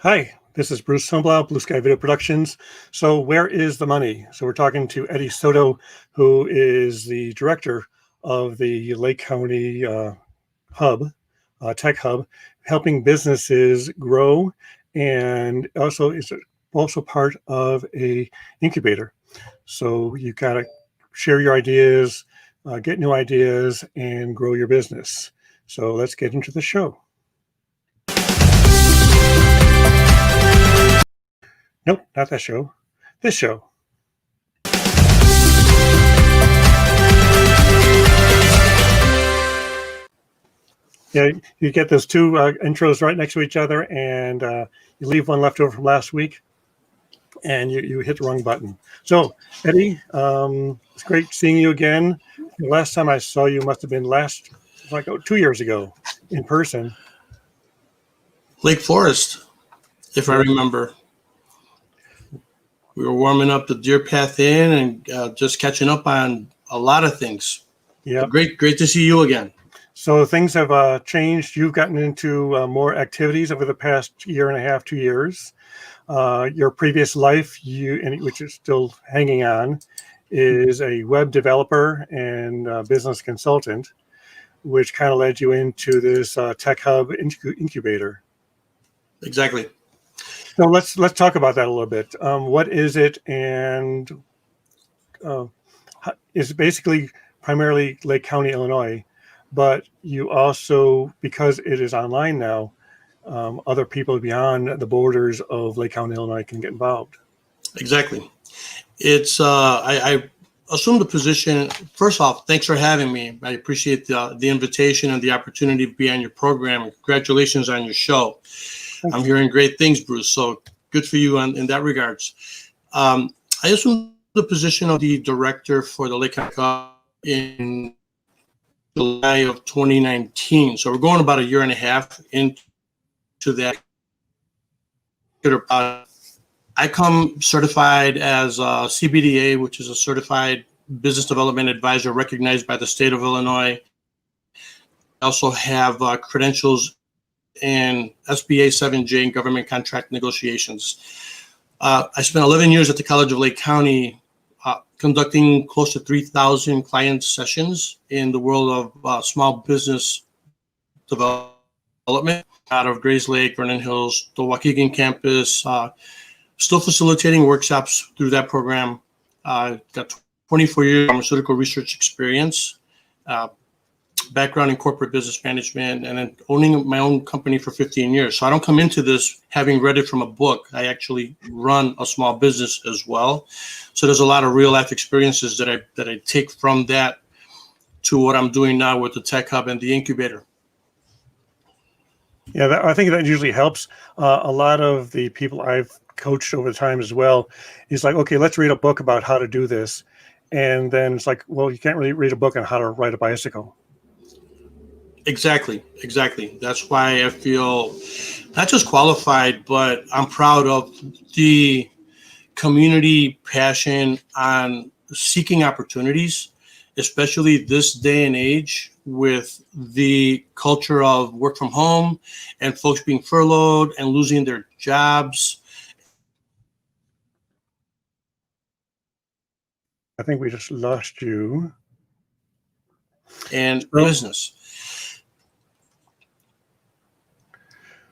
Hi, this is Bruce Himmelblau, Blue Sky Video Productions. So where is the money? So we're talking to Eddie Soto, who is the director of the Lake County hub, tech hub, helping businesses grow, and also is also part of a incubator. So you got to share your ideas, get new ideas, and grow your business. So let's get into the show. Nope, not that show. This show. Yeah, you get those two intros right next to each other, and you leave one left over from last week, and you hit the wrong button. So, Eddie, it's great seeing you again. The last time I saw you must have been like 2 years ago in person. Lake Forest, if I remember. We were warming up the Deer Path Inn and just catching up on a lot of things. Yeah, great to see you again. So things have changed. You've gotten into more activities over the past year and a half, 2 years. Your previous life, which is still hanging on, is a web developer and business consultant, which kind of led you into this tech hub incubator. Exactly. So let's talk about that a little bit. What is it, and it's basically primarily Lake County, Illinois, but you also, because it is online now, other people beyond the borders of Lake County, Illinois can get involved. Exactly. It's I assumed the position. First off, thanks for having me. I appreciate the invitation and the opportunity to be on your program. Congratulations on your show. I'm hearing great things, Bruce. So good for you in that regards. I assumed the position of the director for the Lake County Cup in July of 2019. So we're going about a year and a half into that. I come certified as a CBDA, which is a certified business development advisor recognized by the state of Illinois. I also have credentials in SBA 7J and government contract negotiations. I spent 11 years at the College of Lake County conducting close to 3,000 client sessions in the world of small business development out of Grays Lake, Vernon Hills, the Waukegan campus, still facilitating workshops through that program. Got 24 years of pharmaceutical research experience, background in corporate business management, and then owning my own company for 15 years. So I don't come into this having read it from a book. I actually run a small business as well. So there's a lot of real life experiences that I take from that to what I'm doing now with the Tech Hub and the Incubator. Yeah, I think that usually helps. A lot of the people I've coached over the time as well is like, okay, let's read a book about how to do this. And then it's like, well, you can't really read a book on how to ride a bicycle. Exactly. That's why I feel not just qualified, but I'm proud of the community passion on seeking opportunities, especially this day and age with the culture of work from home and folks being furloughed and losing their jobs. I think we just lost you. And business.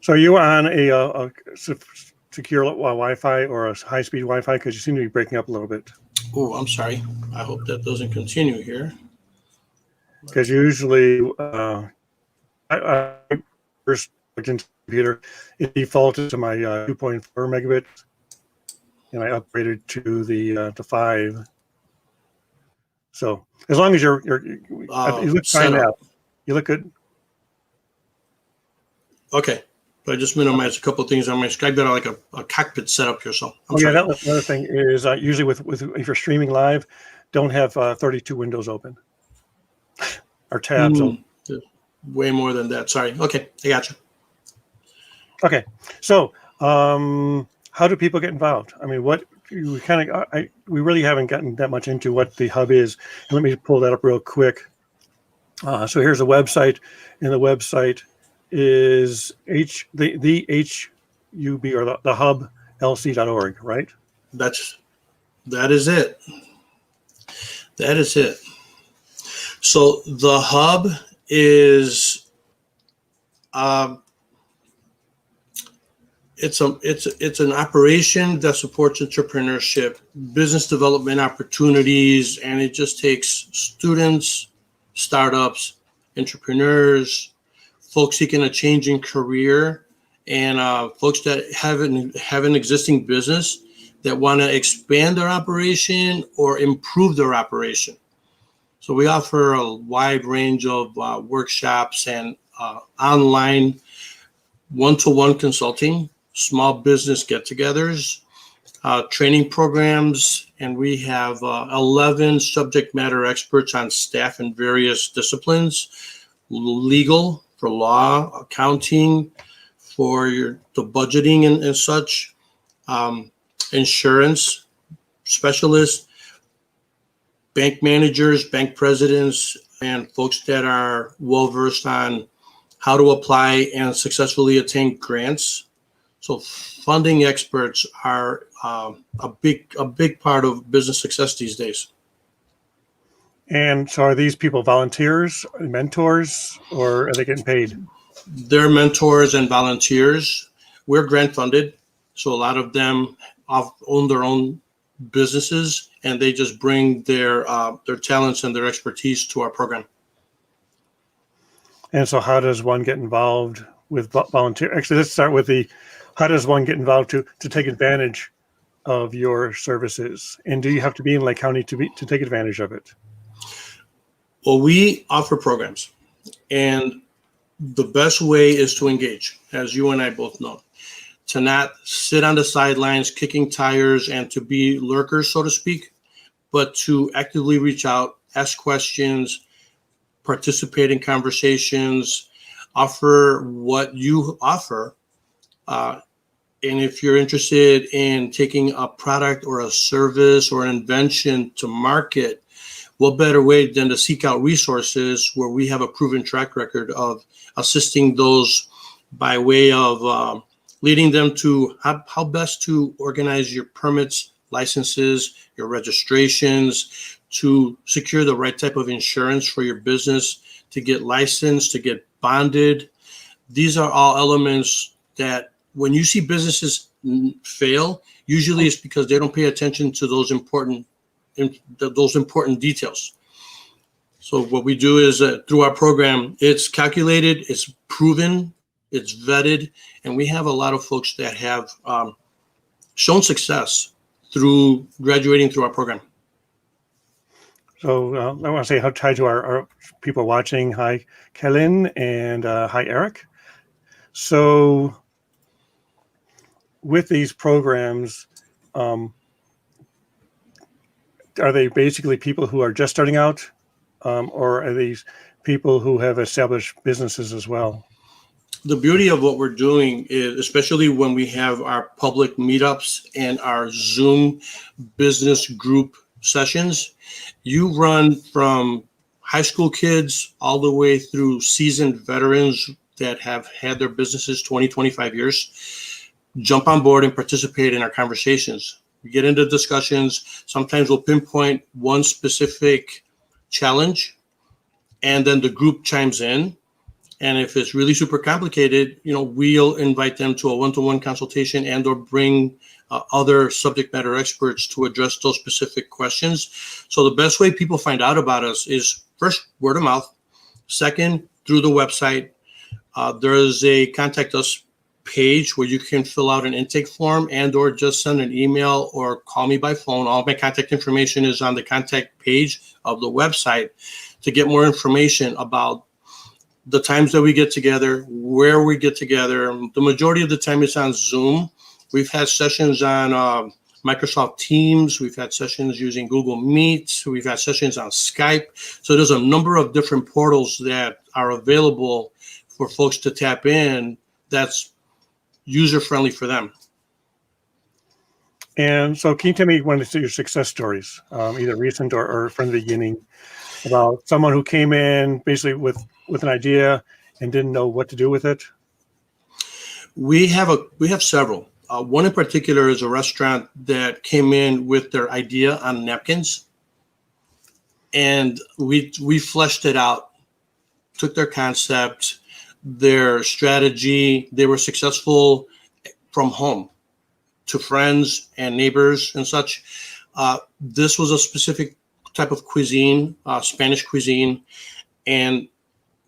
So are you on a secure Wi-Fi or a high-speed Wi-Fi? Because you seem to be breaking up a little bit. Oh, I'm sorry. I hope that doesn't continue here. Because usually, I first looked into the computer, it defaulted to my 2.4 megabit, and I upgraded to the to 5. So as long as you look fine now, you look good. Okay. But I just minimized a couple of things on my screen. I've got like a cockpit set up here, so I'm sorry. Yeah, that was another thing is usually with if you're streaming live, don't have 32 windows open or tabs open. Way more than that. Sorry. Okay, I got you. Okay, so how do people get involved? I mean, we really haven't gotten that much into what the hub is. And let me pull that up real quick. So here's a website, and the website is the UB or the hub lc.org, right? That is it. That is it. So the hub is it's an operation that supports entrepreneurship, business development opportunities, and it just takes students, startups, entrepreneurs, folks seeking a change in career, and folks that have an existing business that want to expand their operation or improve their operation. So we offer a wide range of workshops and online one-to-one consulting, small business get-togethers, training programs, and we have 11 subject matter experts on staff in various disciplines: legal, for law, accounting, for the budgeting and such, insurance specialists, bank managers, bank presidents, and folks that are well-versed on how to apply and successfully attain grants. So funding experts are a big part of business success these days. And so are these people volunteers, mentors, or are they getting paid? They're mentors and volunteers. We're grant funded, so a lot of them own their own businesses, and they just bring their talents and their expertise to our program. And so how does one get involved with volunteer? Actually, let's start with how does one get involved to take advantage of your services? And do you have to be in Lake County to take advantage of it? Well, we offer programs, and the best way is to engage, as you and I both know, to not sit on the sidelines kicking tires and to be lurkers, so to speak, but to actively reach out, ask questions, participate in conversations, offer what you offer. And if you're interested in taking a product or a service or an invention to market, what better way than to seek out resources where we have a proven track record of assisting those by way of leading them to how best to organize your permits, licenses, your registrations, to secure the right type of insurance for your business, to get licensed, to get bonded. These are all elements that when you see businesses fail, usually it's because they don't pay attention to those important details. So what we do is through our program, it's calculated, it's proven, it's vetted, and we have a lot of folks that have shown success through graduating through our program. So I want to say hi to our people watching. Hi, Kellen, and hi, Eric. So with these programs, are they basically people who are just starting out, or are these people who have established businesses as well? The beauty of what we're doing is, especially when we have our public meetups and our Zoom business group sessions, you run from high school kids all the way through seasoned veterans that have had their businesses 20, 25 years, jump on board and participate in our conversations. We get into discussions. Sometimes we'll pinpoint one specific challenge, and then the group chimes in. And if it's really super complicated, we'll invite them to a one-to-one consultation and or bring other subject matter experts to address those specific questions. So the best way people find out about us is first, word of mouth. Second, through the website. There is a contact us page where you can fill out an intake form and or just send an email or call me by phone. All my contact information is on the contact page of the website to get more information about the times that we get together, where we get together. The majority of the time it's on Zoom. We've had sessions on Microsoft Teams. We've had sessions using Google Meet. We've had sessions on Skype. So there's a number of different portals that are available for folks to tap in that's user-friendly for them. And so can you tell me one of your success stories, either recent or from the beginning, about someone who came in basically with an idea and didn't know what to do with it? We have several. One in particular is a restaurant that came in with their idea on napkins, and we fleshed it out, took their concept, their strategy. They were successful from home to friends and neighbors and such. This was a specific type of cuisine, Spanish cuisine, and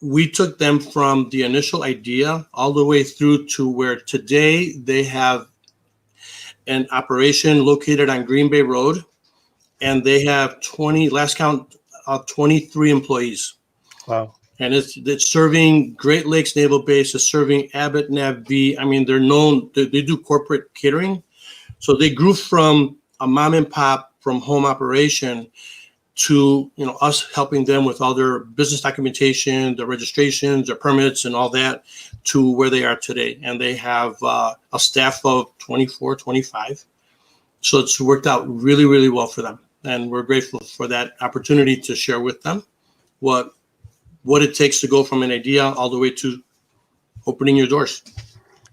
we took them from the initial idea all the way through to where today they have an operation located on Green Bay Road, and they have 20, last count, 23 employees. Wow. And it's serving Great Lakes Naval Base, it's serving Abbott NavB. I mean, they're known, they do corporate catering. So they grew from a mom and pop from home operation to, us helping them with all their business documentation, their registrations, their permits and all that, to where they are today. And they have a staff of 24, 25. So it's worked out really, really well for them. And we're grateful for that opportunity to share with them what it takes to go from an idea all the way to opening your doors.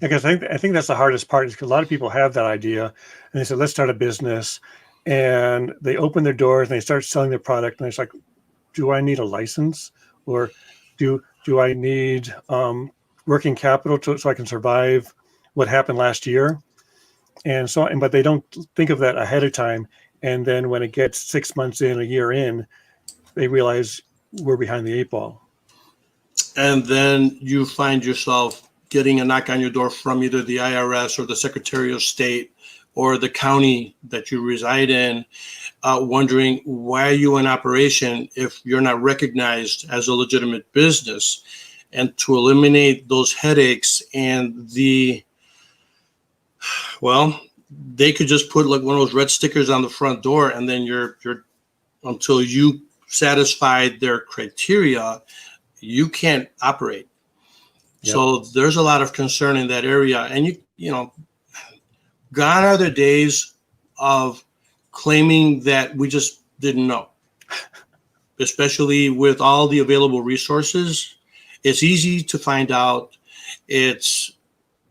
Because I think that's the hardest part, is because a lot of people have that idea and they say, let's start a business, and they open their doors and they start selling their product, and it's like, do I need a license, or do I need working capital so I can survive what happened last year? And so, but they don't think of that ahead of time. And then when it gets 6 months in, a year in, they realize we're behind the 8 ball. And then you find yourself getting a knock on your door from either the IRS or the Secretary of State or the county that you reside in, wondering, why are you in operation if you're not recognized as a legitimate business? And to eliminate those headaches and they could just put like one of those red stickers on the front door, and then you're until you satisfy their criteria, you can't operate. Yep. So there's a lot of concern in that area. And gone are the days of claiming that we just didn't know, especially with all the available resources. It's easy to find out. It's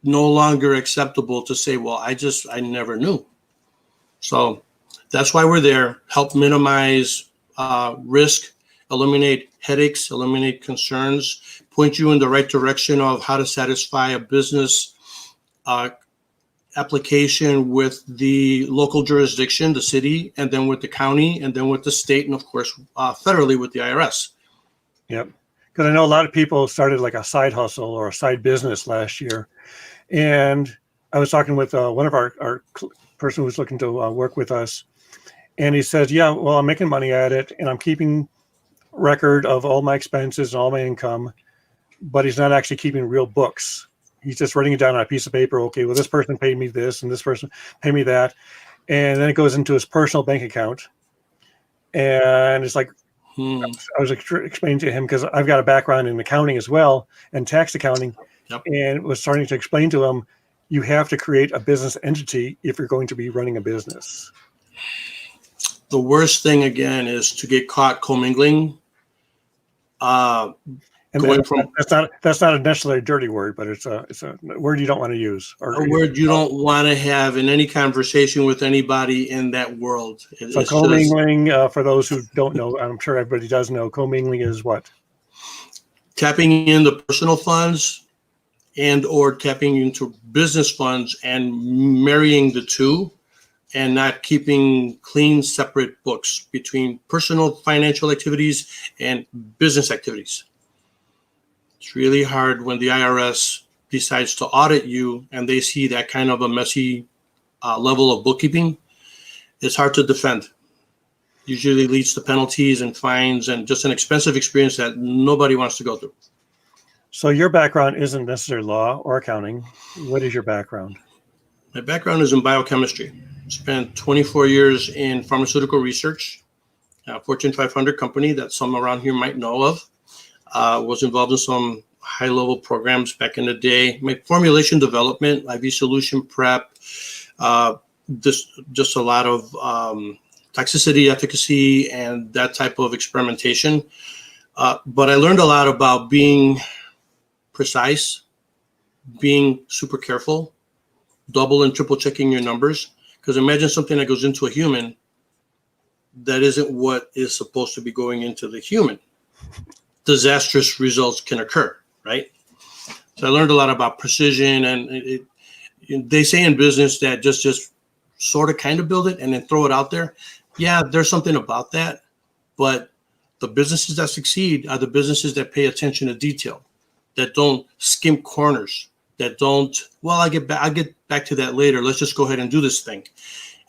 no longer acceptable to say, well, I never knew. So that's why we're there, help minimize risk, eliminate headaches, eliminate concerns, point you in the right direction of how to satisfy a business application with the local jurisdiction, the city, and then with the county, and then with the state, and of course, federally with the IRS. Yep. Because I know a lot of people started like a side hustle or a side business last year. And I was talking with one of our person who's looking to work with us. And he says, yeah, well, I'm making money at it and I'm keeping record of all my expenses and all my income, but he's not actually keeping real books. He's just writing it down on a piece of paper. Okay, well, this person paid me this and this person paid me that. And then it goes into his personal bank account. And it's like, I was explaining to him, because I've got a background in accounting as well and tax accounting. Yep. And was starting to explain to him, you have to create a business entity if you're going to be running a business. The worst thing, again, is to get caught commingling. That's not necessarily a dirty word, but it's a word you don't want to use. Or a word you don't want to have in any conversation with anybody in that world. So commingling, for those who don't know, I'm sure everybody does know, commingling is what? Tapping into personal funds and or tapping into business funds and marrying the two, and not keeping clean, separate books between personal financial activities and business activities. It's really hard when the IRS decides to audit you and they see that kind of a messy level of bookkeeping. It's hard to defend. Usually leads to penalties and fines and just an expensive experience that nobody wants to go through. So your background isn't necessarily law or accounting. What is your background? My background is in biochemistry. Spent 24 years in pharmaceutical research, a Fortune 500 company that some around here might know of. Was involved in some high-level programs back in the day. My formulation development, IV solution prep, just a lot of toxicity, efficacy, and that type of experimentation. But I learned a lot about being precise, being super careful, double and triple checking your numbers. Because imagine something that goes into a human that isn't what is supposed to be going into the human. Disastrous results can occur, right? So I learned a lot about precision, and they say in business that just sort of kind of build it and then throw it out there. Yeah, there's something about that, but the businesses that succeed are the businesses that pay attention to detail, that don't skimp corners, that don't, well, I'll get back to that later. Let's just go ahead and do this thing.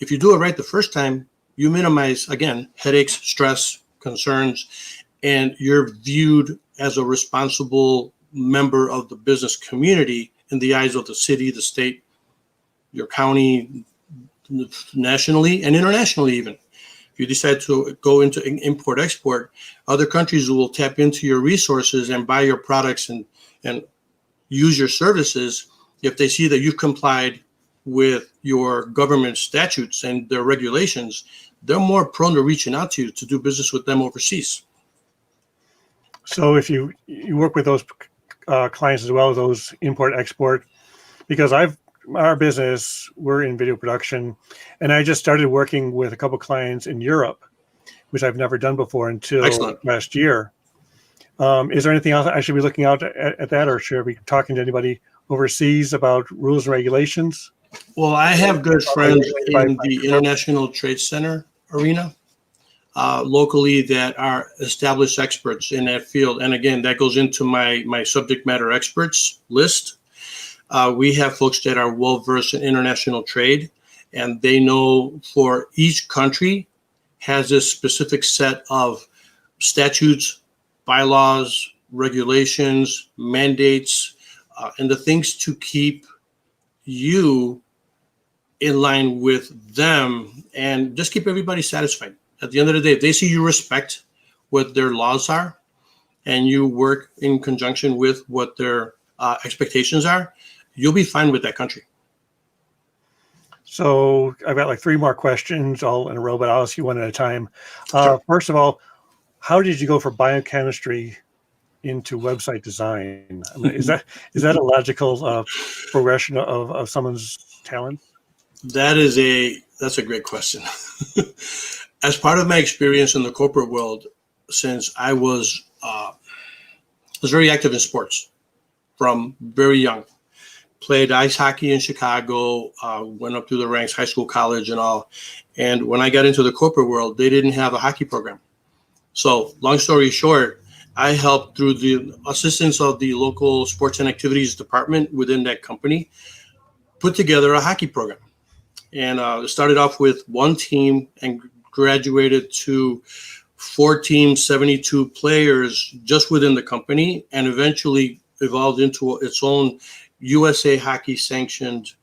If you do it right the first time, you minimize, again, headaches, stress, concerns, and you're viewed as a responsible member of the business community in the eyes of the city, the state, your county, nationally and internationally even. If you decide to go into import-export, other countries will tap into your resources and buy your products and use your services if they see that you've complied with your government statutes and their regulations. They're more prone to reaching out to you to do business with them overseas. So if you work with those clients as well, those import-export, because our business, we're in video production, and I just started working with a couple clients in Europe, which I've never done before until Excellent. last year. Is there anything else I should be looking out at that, or should I be talking to anybody overseas about rules and regulations? Well, I have good friends in the International Trade Center arena locally that are established experts in that field. And again, that goes into my subject matter experts list. We have folks that are well-versed in international trade, and they know for each country has a specific set of statutes, bylaws, regulations, mandates, and the things to keep you in line with them and just keep everybody satisfied. At the end of the day, if they see you respect what their laws are and you work in conjunction with what their expectations are, you'll be fine with that country. So I've got like 3 more questions all in a row, but I'll ask you one at a time. Sure. First of all, how did you go from biochemistry into website design? I mean, is that a logical progression of someone's talent? That's a great question. As part of my experience in the corporate world, since I was very active in sports from very young. Played ice hockey in Chicago, went up through the ranks, high school, college, and all. And when I got into the corporate world, they didn't have a hockey program. So long story short, I helped through the assistance of the local sports and activities department within that company, put together a hockey program. And it started off with one team and graduated to 4 teams, 72 players just within the company, and eventually evolved into its own USA Hockey sanctioned,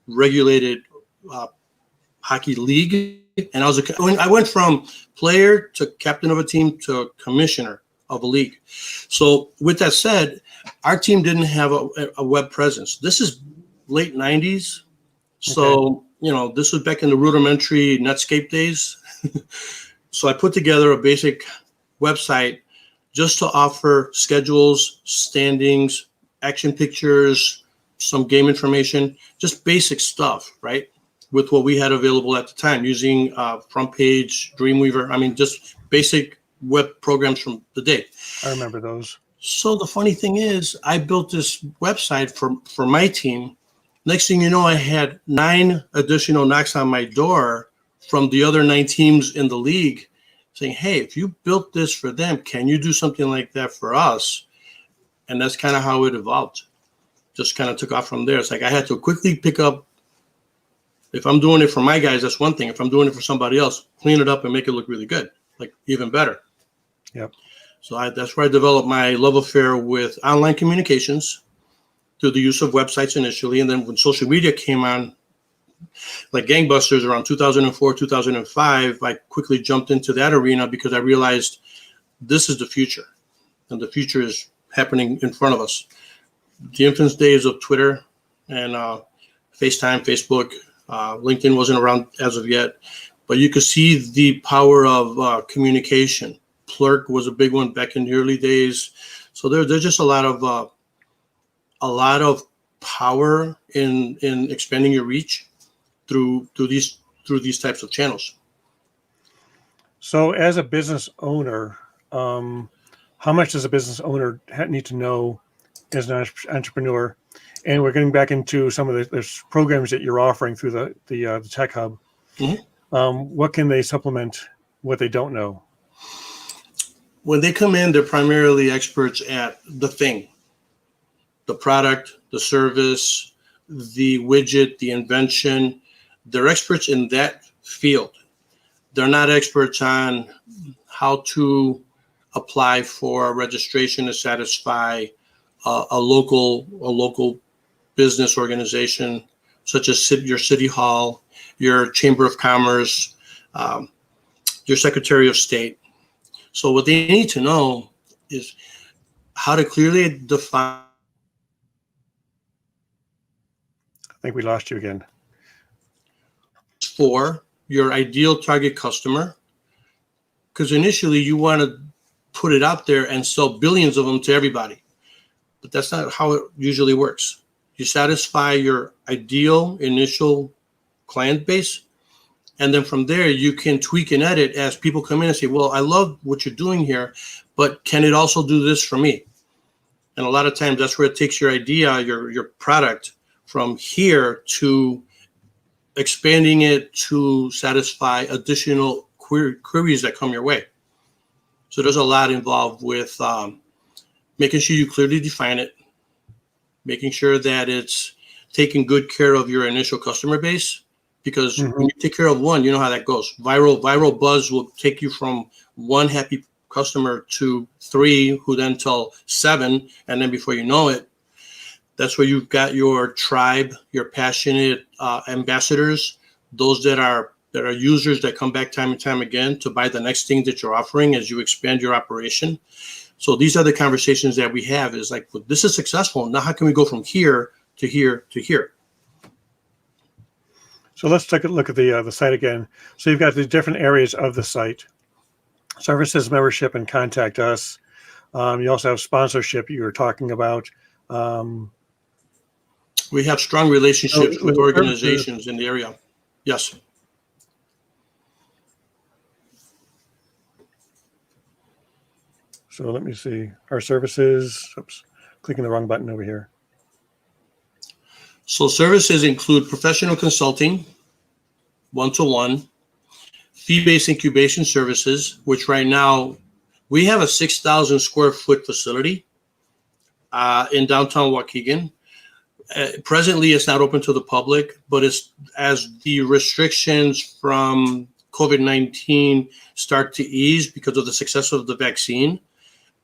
regulated hockey league. And I went from player to captain of a team to commissioner of a league. So with that said, our team didn't have a web presence. This is late 90s. So, this was back in the rudimentary Netscape days. So I put together a basic website just to offer schedules, standings, action pictures, some game information, just basic stuff, right? With what we had available at the time, using Front Page, Dreamweaver. I mean, just basic web programs from the day. I remember those. So the funny thing is, I built this website for my team. Next thing you know, I had 9 additional knocks on my door from the other 9 teams in the league saying, hey, if you built this for them, can you do something like that for us? And that's kind of how it evolved. Just kind of took off from there. It's like I had to quickly pick up. If I'm doing it for my guys, that's one thing. If I'm doing it for somebody else, clean it up and make it look really good, like even better. Yep. So that's where I developed my love affair with online communications through the use of websites initially. And then when social media came on, like gangbusters around 2004, 2005, I quickly jumped into that arena because I realized this is the future. And the future is happening in front of us. The infant days of Twitter and FaceTime, Facebook, LinkedIn wasn't around as of yet, but you could see the power of communication. Plurk was a big one back in the early days. So there's just a lot of power in expanding your reach through these types of channels. So as a business owner, how much does a business owner need to know as an entrepreneur? And we're getting back into some of the programs that you're offering through the Tech Hub. What can they supplement what they don't know? When they come in, they're primarily experts at the thing, the product, the service, the widget, the invention. They're experts in that field. They're not experts on how to apply for a registration to satisfy a local business organization, such as your city hall, your chamber of commerce, your secretary of state. So what they need to know is how to clearly define. I think we lost you again. For your ideal target customer, because initially you want to put it out there and sell billions of them to everybody, but that's not how it usually works. You satisfy your ideal initial client base, and then from there you can tweak and edit as people come in and say, well, I love what you're doing here, but can it also do this for me? And a lot of times that's where it takes your idea, your product, from here to expanding it to satisfy additional queries that come your way. So there's a lot involved with making sure you clearly define it, making sure that it's taking good care of your initial customer base, because when you take care of one, you know how that goes. Viral buzz will take you from one happy customer to 3, who then tell 7, and then before you know it, that's where you've got your tribe, your passionate ambassadors, those that are users that come back time and time again to buy the next thing that you're offering as you expand your operation. So these are the conversations that we have, is like, well, this is successful. Now how can we go from here to here to here? So let's take a look at the site again. So you've got the different areas of the site: services, membership, and contact us. You also have sponsorship you were talking about. We have strong relationships with organizations in the area. Yes. So let me see. Our services, oops, clicking the wrong button over here. So services include professional consulting, one-to-one, fee-based incubation services, which right now we have a 6,000 square foot facility in downtown Waukegan. Presently, it's not open to the public, but it's as the restrictions from COVID-19 start to ease because of the success of the vaccine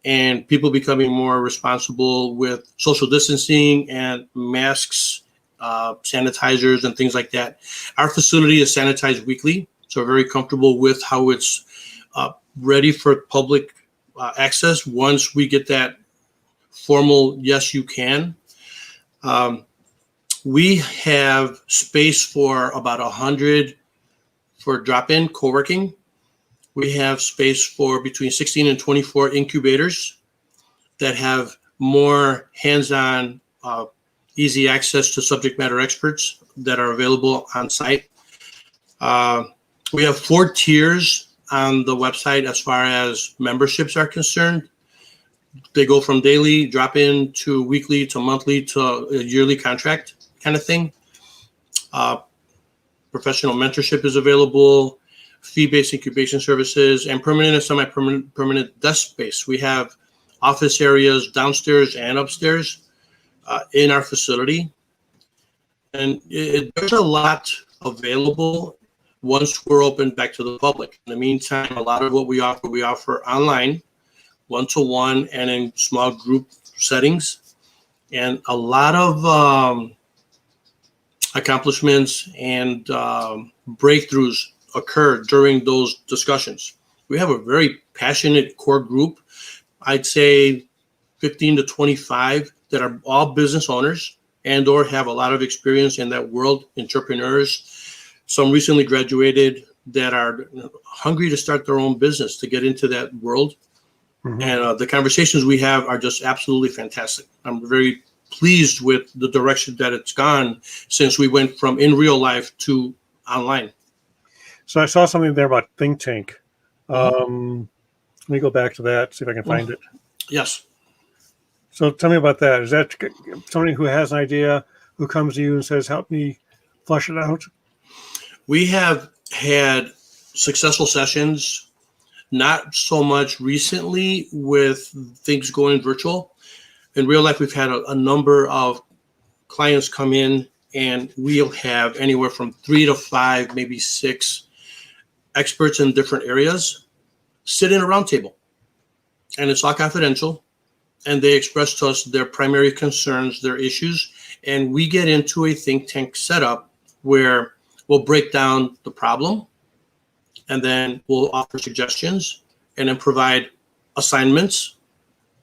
and people becoming more responsible with social distancing and masks, sanitizers, and things like that. Our facility is sanitized weekly, so we're very comfortable with how it's ready for public access once we get that formal yes, you can. We have space for about 100 for drop-in co-working. We have space for between 16 and 24 incubators that have more hands-on, easy access to subject matter experts that are available on site. We have 4 tiers on the website as far as memberships are concerned. They go from daily drop-in to weekly to monthly to a yearly contract kind of thing. Professional mentorship is available, fee-based incubation services, and permanent and semi-permanent desk space. We have office areas downstairs and upstairs in our facility. And there's a lot available once we're open back to the public. In the meantime, a lot of what we offer online, one-to-one and in small group settings, and a lot of accomplishments and breakthroughs occur during those discussions. We have a very passionate core group. I'd say 15 to 25 that are all business owners and or have a lot of experience in that world, entrepreneurs. Some recently graduated that are hungry to start their own business, to get into that world. And the conversations we have are just absolutely fantastic. I'm very pleased with the direction that it's gone since we went from in real life to online. So I saw something there about think tank. Mhm. Let me go back to that, see if I can find it. Yes. So tell me about that. Is that somebody who has an idea who comes to you and says, help me flush it out? We have had successful sessions, not so much recently with things going virtual. In real life, we've had a number of clients come in, and we'll have anywhere from 3 to 5, maybe 6 experts in different areas sit in a round table. And it's all confidential. And they express to us their primary concerns, their issues. And we get into a think tank setup where we'll break down the problem, and then we'll offer suggestions and then provide assignments.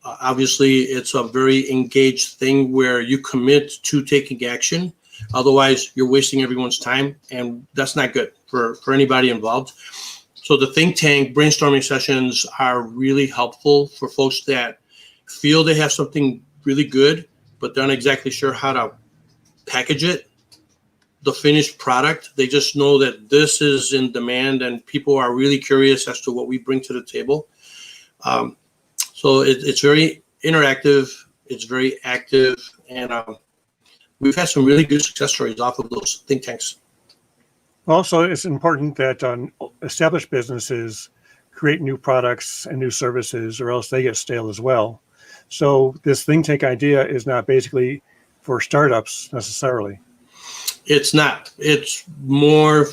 Obviously, it's a very engaged thing where you commit to taking action. Otherwise, you're wasting everyone's time, and that's not good for anybody involved. So the think tank brainstorming sessions are really helpful for folks that feel they have something really good, but they're not exactly sure how to package it, the finished product. They just know that this is in demand and people are really curious as to what we bring to the table. So it's very interactive, it's very active, and we've had some really good success stories off of those think tanks. Also, it's important that established businesses create new products and new services, or else they get stale as well. So this think tank idea is not basically for startups necessarily. It's not. It's more,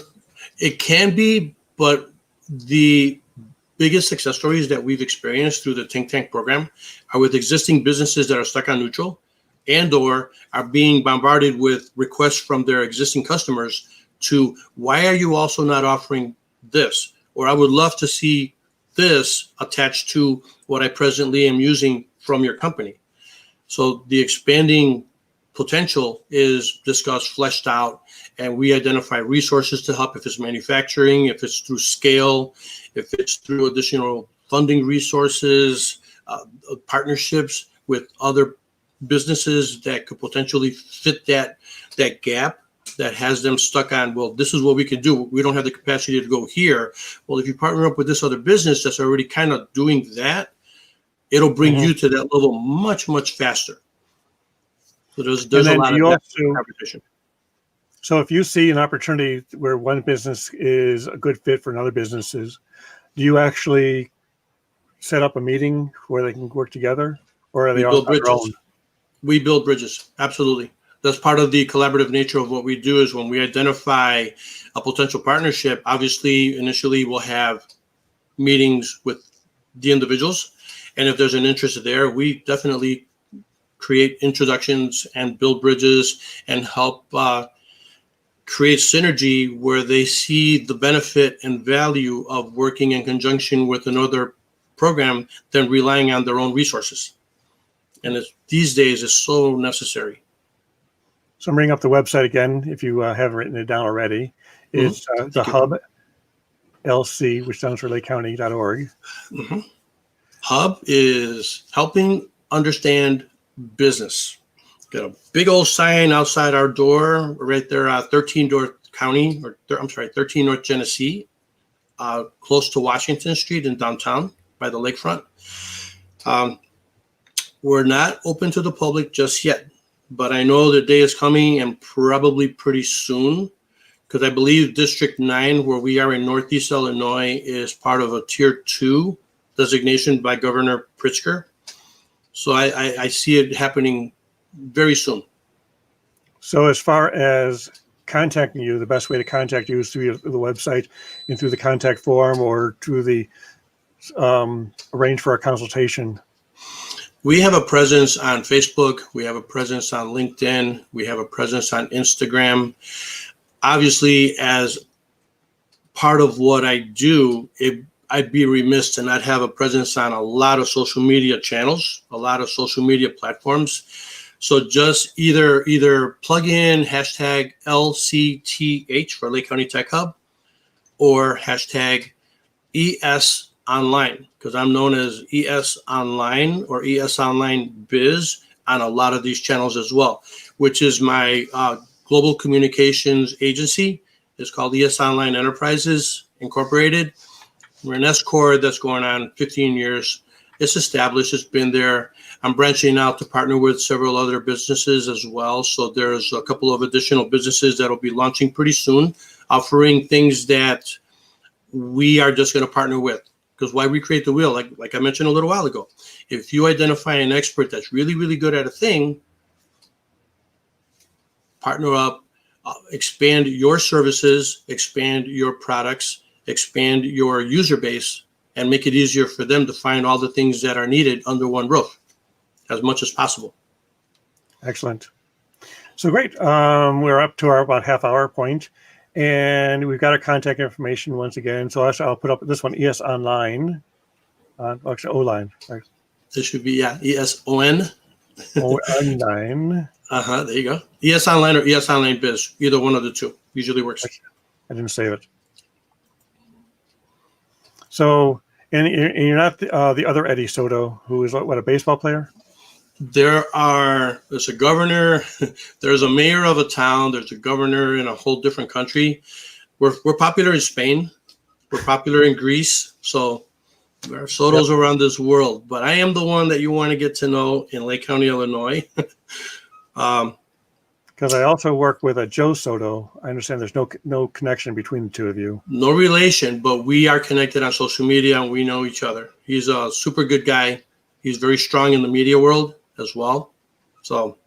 it can be, but the biggest success stories that we've experienced through the think tank program are with existing businesses that are stuck on neutral and or are being bombarded with requests from their existing customers to, why are you also not offering this? Or I would love to see this attached to what I presently am using from your company. So the expanding potential is discussed, fleshed out, and we identify resources to help, if it's manufacturing, if it's through scale, if it's through additional funding resources, partnerships with other businesses that could potentially fit that gap that has them stuck on, well, this is what we can do. We don't have the capacity to go here. Well, if you partner up with this other business that's already kind of doing that, it'll bring you to that level much, much faster. So there's a lot of competition. So if you see an opportunity where one business is a good fit for another businesses, do you actually set up a meeting where they can work together, or are they all on their own? We build bridges. Absolutely. That's part of the collaborative nature of what we do. Is when we identify a potential partnership, obviously initially we'll have meetings with the individuals, and if there's an interest there, we definitely create introductions and build bridges and help create synergy where they see the benefit and value of working in conjunction with another program than relying on their own resources. And these days is so necessary. So I'm bringing up the website again, if you haven't written it down already. It's the Hub LC, which stands for lakecounty.org. Hub is helping understand business. Got a big old sign outside our door right there, 13 North County, or 13 North Genesee, close to Washington Street in downtown by the lakefront. We're not open to the public just yet, but I know the day is coming, and probably pretty soon, because I believe District 9, where we are in Northeast Illinois, is part of a Tier 2 designation by Governor Pritzker. So I see it happening very soon. So as far as contacting you, the best way to contact you is through the website and through the contact form, or through the arrange for a consultation. We have a presence on Facebook. We have a presence on LinkedIn. We have a presence on Instagram. Obviously, as part of what I do, I'd be remiss to not have a presence on a lot of social media channels, a lot of social media platforms. So just either plug in hashtag LCTH for Lake County Tech Hub, or hashtag ES Online, because I'm known as ES Online or ES Online Biz on a lot of these channels as well, which is my global communications agency. It's called ES Online Enterprises Incorporated. We're an S-Corp that's going on 15 years. It's established. It's been there. I'm branching out to partner with several other businesses as well. So there's a couple of additional businesses that will be launching pretty soon, offering things that we are just going to partner with. Because why recreate the wheel? Like I mentioned a little while ago, if you identify an expert that's really, really good at a thing, partner up, expand your services, expand your products, expand your user base, and make it easier for them to find all the things that are needed under one roof as much as possible. Excellent. So great. We're up to our about half-hour point, and we've got our contact information once again. So I'll put up this one, ES Online. Actually, O-Line. Sorry. This should be, ESON. Online. There you go. ES Online or ES Online Biz. Either one of the two usually works. I didn't save it. So, and you're not the other Eddie Soto, who is what, a baseball player? There's a governor, there's a mayor of a town, there's a governor in a whole different country. We're popular in Spain. We're popular in Greece. So there are Sotos around this world. But I am the one that you want to get to know in Lake County, Illinois. Because I also work with a Joe Soto. I understand there's no connection between the two of you. No relation, but we are connected on social media and we know each other. He's a super good guy. He's very strong in the media world as well. So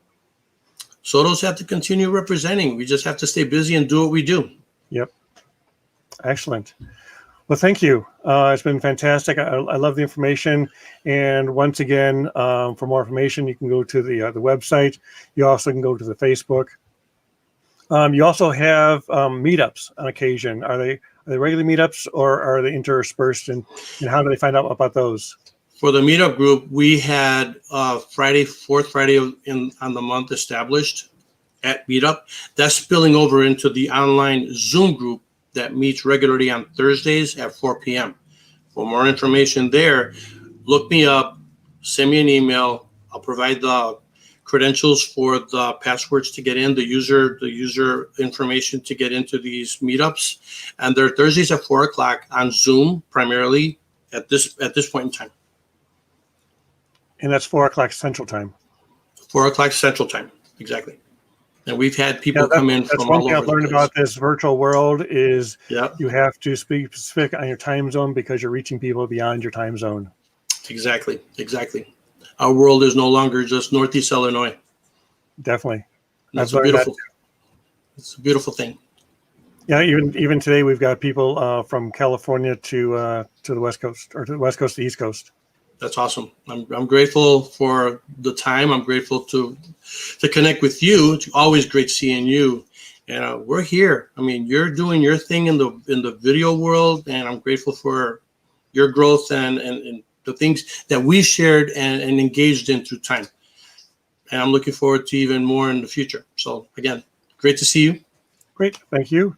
Sotos have to continue representing. We just have to stay busy and do what we do. Yep. Excellent. Well, thank you. It's been fantastic. I love the information. And once again, for more information, you can go to the website. You also can go to the Facebook. You also have meetups on occasion. Are they regular meetups or are they interspersed? And how do they find out about those? For the meetup group, we had fourth Friday on the month established at Meetup. That's spilling over into the online Zoom group that meets regularly on Thursdays at 4 p.m. For more information there, look me up, send me an email. I'll provide the credentials for the passwords to get in, the user information to get into these meetups. And they're Thursdays at 4 o'clock on Zoom, primarily at this point in time. And that's 4 o'clock Central Time. 4 o'clock Central Time, exactly. And we've had people come in from all over the place. That's one thing I've learned about this virtual world is you have to speak specific on your time zone because you're reaching people beyond your time zone. Exactly. Our world is no longer just Northeast Illinois. Definittle. That's beautiful. It's a beautiful thing. Yeah, even today we've got people from California to the West Coast, or to the West Coast to the East Coast. That's awesome. I'm grateful for the time. I'm grateful to connect with you. It's always great seeing you. And we're here. I mean, you're doing your thing in the video world, and I'm grateful for your growth and the things that we shared and engaged in through time. And I'm looking forward to even more in the future. So again, great to see you. Great, thank you.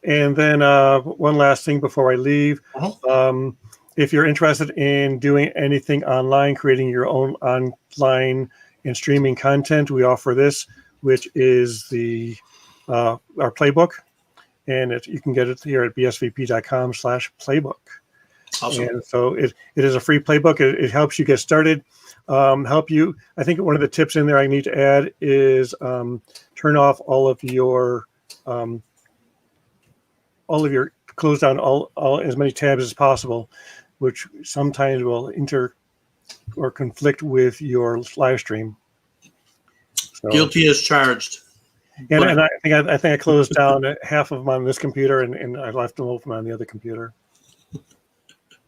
And then one last thing before I leave. If you're interested in doing anything online, creating your own online and streaming content, we offer this, which is our playbook, and you can get it here at bsvp.com/playbook. Awesome. And so it is a free playbook. It helps you get started. I think one of the tips in there I need to add is turn off all of your close down all as many tabs as possible, which sometimes will conflict with your live stream. So, guilty as charged. And I think I closed down half of them on this computer and I left them open on the other computer.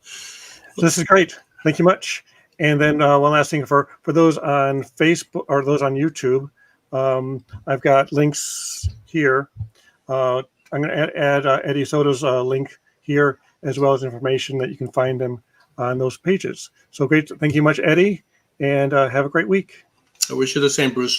So this is great. Thank you much. And then one last thing for those on Facebook or those on YouTube, I've got links here. I'm going to add Eddie Soto's link here, as well as information that you can find them on those pages. So great. Thank you much, Eddie, and have a great week. I wish you the same, Bruce.